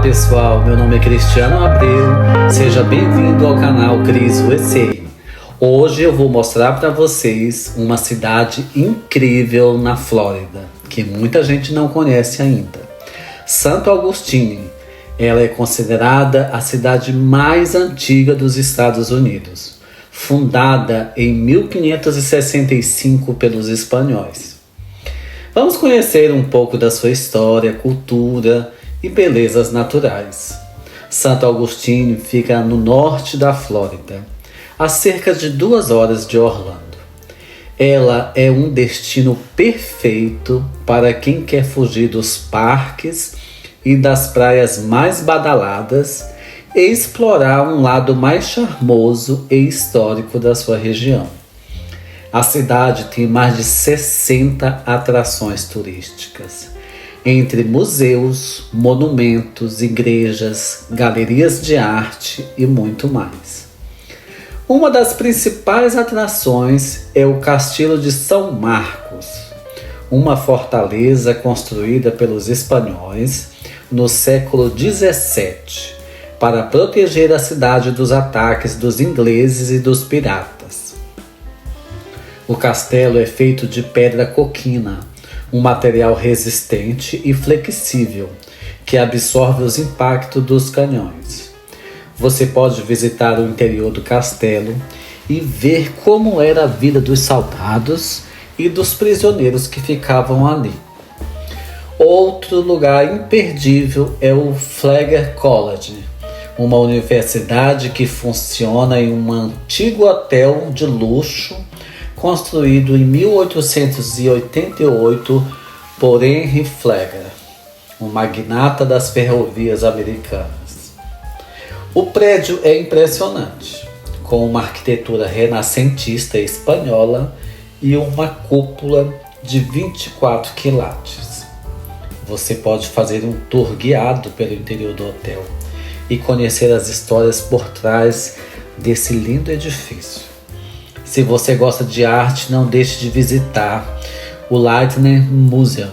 pessoal, meu nome é Cristiano Abreu, seja bem-vindo ao canal Cris USA. Hoje eu vou mostrar para vocês uma cidade incrível na Flórida, que muita gente não conhece ainda. Santo Augustine, ela é considerada a cidade mais antiga dos Estados Unidos, fundada em 1565 pelos espanhóis. Vamos conhecer um pouco da sua história, cultura e belezas naturais. Santo Augustine fica no norte da Flórida, a cerca de 2 horas de Orlando. Ela é um destino perfeito para quem quer fugir dos parques e das praias mais badaladas e explorar um lado mais charmoso e histórico da sua região. A cidade tem mais de 60 atrações turísticas, entre museus, monumentos, igrejas, galerias de arte e muito mais. Uma das principais atrações é o Castelo de São Marcos, uma fortaleza construída pelos espanhóis no século 17 para proteger a cidade dos ataques dos ingleses e dos piratas. O castelo é feito de pedra coquina, um material resistente e flexível que absorve os impactos dos canhões. Você pode visitar o interior do castelo e ver como era a vida dos soldados e dos prisioneiros que ficavam ali. Outro lugar imperdível é o Flagler College, uma universidade que funciona em um antigo hotel de luxo construído em 1888 por Henry Flagler, um magnata das ferrovias americanas. O prédio é impressionante, com uma arquitetura renascentista espanhola e uma cúpula de 24 quilates. Você pode fazer um tour guiado pelo interior do hotel e conhecer as histórias por trás desse lindo edifício. Se você gosta de arte, não deixe de visitar o Lightning Museum,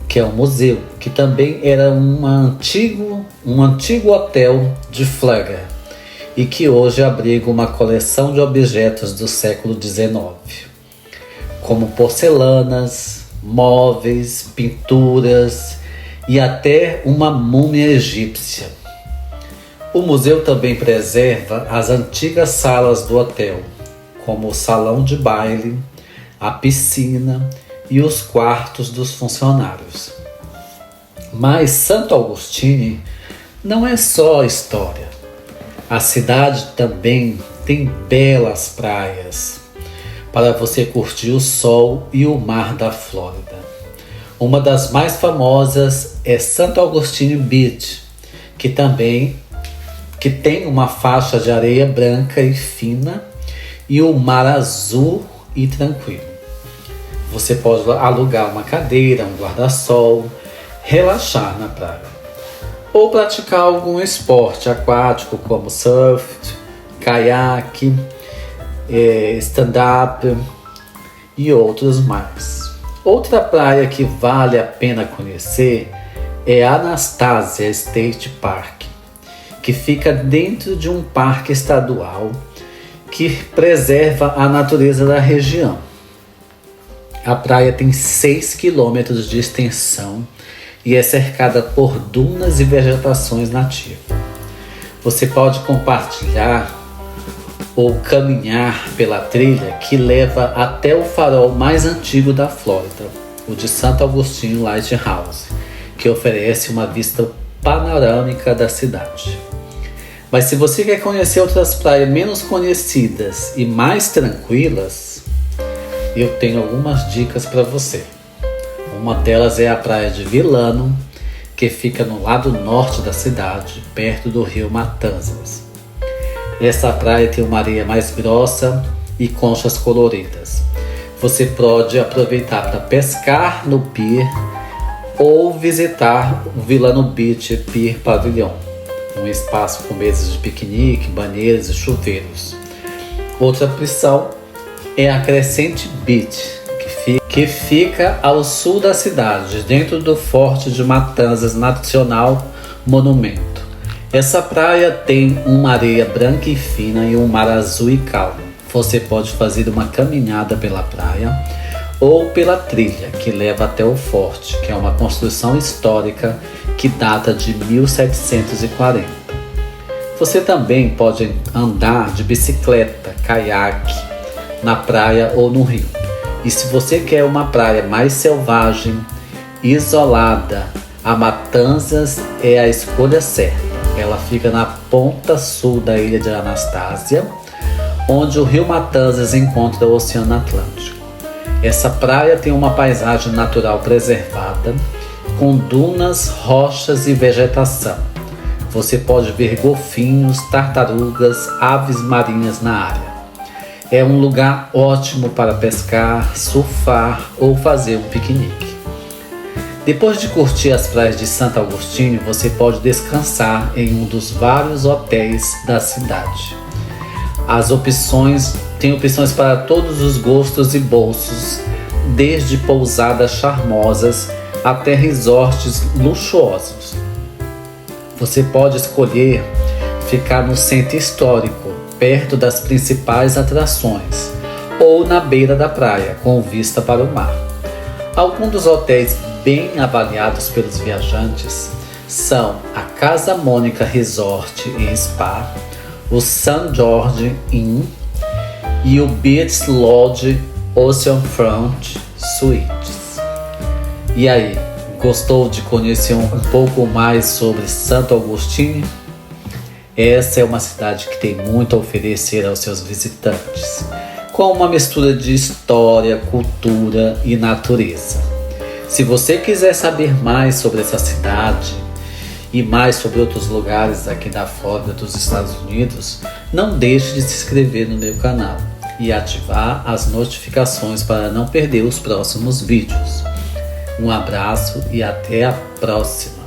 que é um museu que também era um antigo hotel de Flagler e que hoje abriga uma coleção de objetos do século XIX, como porcelanas, móveis, pinturas e até uma múmia egípcia. O museu também preserva as antigas salas do hotel, como o salão de baile, a piscina e os quartos dos funcionários. Mas Santo Augustine não é só história. A cidade também tem belas praias para você curtir o sol e o mar da Flórida. Uma das mais famosas é Santo Augustine Beach, que tem uma faixa de areia branca e fina e o mar azul e tranquilo. Você pode alugar uma cadeira, um guarda-sol, relaxar na praia ou praticar algum esporte aquático como surf, caiaque, stand-up e outros mais. Outra praia que vale a pena conhecer é Anastasia State Park, que fica dentro de um parque estadual que preserva a natureza da região. A praia tem 6 quilômetros de extensão e é cercada por dunas e vegetações nativas. Você pode compartilhar ou caminhar pela trilha que leva até o farol mais antigo da Flórida, o de Santo Augustine Lighthouse, que oferece uma vista panorâmica da cidade. Mas se você quer conhecer outras praias menos conhecidas e mais tranquilas, eu tenho algumas dicas para você. Uma delas é a praia de Vilano, que fica no lado norte da cidade, perto do rio Matanzas. Essa praia tem uma areia mais grossa e conchas coloridas. Você pode aproveitar para pescar no pier ou visitar o Vilano Beach Pier Pavilion, um espaço com mesas de piquenique, banheiras e chuveiros. Outra opção é a Crescent Beach, que fica ao sul da cidade, dentro do Forte de Matanzas National Monumento. Essa praia tem uma areia branca e fina e um mar azul e calmo. Você pode fazer uma caminhada pela praia ou pela trilha que leva até o forte, que é uma construção histórica que data de 1740. Você também pode andar de bicicleta, caiaque, na praia ou no rio. E se você quer uma praia mais selvagem, isolada, a Matanzas é a escolha certa. Ela fica na ponta sul da ilha de Anastácia, onde o rio Matanzas encontra o Oceano Atlântico. Essa praia tem uma paisagem natural preservada, com dunas, rochas e vegetação. Você pode ver golfinhos, tartarugas, aves marinhas na área. É um lugar ótimo para pescar, surfar ou fazer um piquenique. Depois de curtir as praias de Santo Agostinho, você pode descansar em um dos vários hotéis da cidade. Tem opções para todos os gostos e bolsos, desde pousadas charmosas até resorts luxuosos. Você pode escolher ficar no centro histórico, perto das principais atrações, ou na beira da praia, com vista para o mar. Alguns dos hotéis bem avaliados pelos viajantes são a Casa Mônica Resort e Spa, o St. George Inn e o Beach Lodge Oceanfront Suites. E aí, gostou de conhecer um pouco mais sobre Santo Agostinho? Essa é uma cidade que tem muito a oferecer aos seus visitantes, com uma mistura de história, cultura e natureza. Se você quiser saber mais sobre essa cidade e mais sobre outros lugares aqui da Flórida dos Estados Unidos, não deixe de se inscrever no meu canal e ativar as notificações para não perder os próximos vídeos. Um abraço e até a próxima!